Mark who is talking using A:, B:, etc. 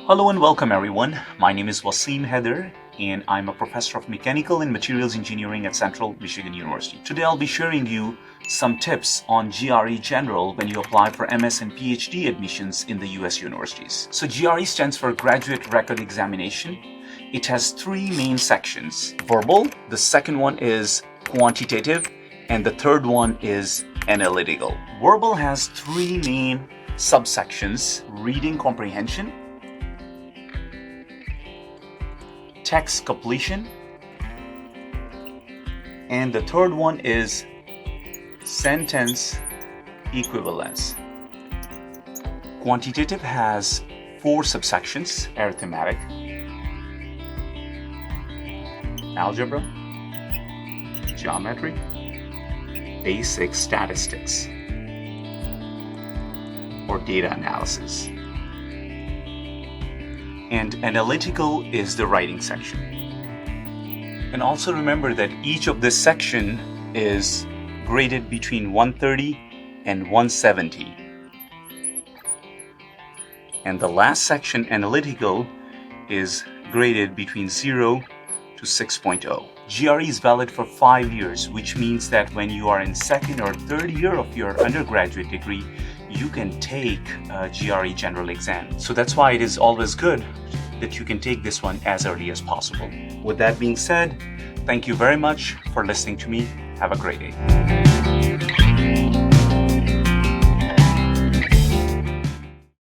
A: Hello and welcome everyone. My name is Wasim Heather and I'm a professor of mechanical and materials engineering at Central Michigan University. Today I'll be sharing you some tips on GRE General when you apply for MS and PhD admissions in the US universities. So GRE stands for Graduate Record Examination. It has three main sections: verbal, the second one is quantitative, and the third one is analytical. Verbal has three main subsections: reading comprehension, text completion, and the third one is sentence equivalence. Quantitative has four subsections: arithmetic, algebra, geometry, basic statistics, or data analysis. And analytical is the writing section. And also remember that each of this section is graded between 130 and 170. And the last section, analytical, is graded between 0 to 6.0. GRE is valid for 5 years, which means that when you are in second or third year of your undergraduate degree, you can take a GRE general exam. So that's why it is always good that you can take this one as early as possible. With that being said, thank you very much for listening to me. Have a great day.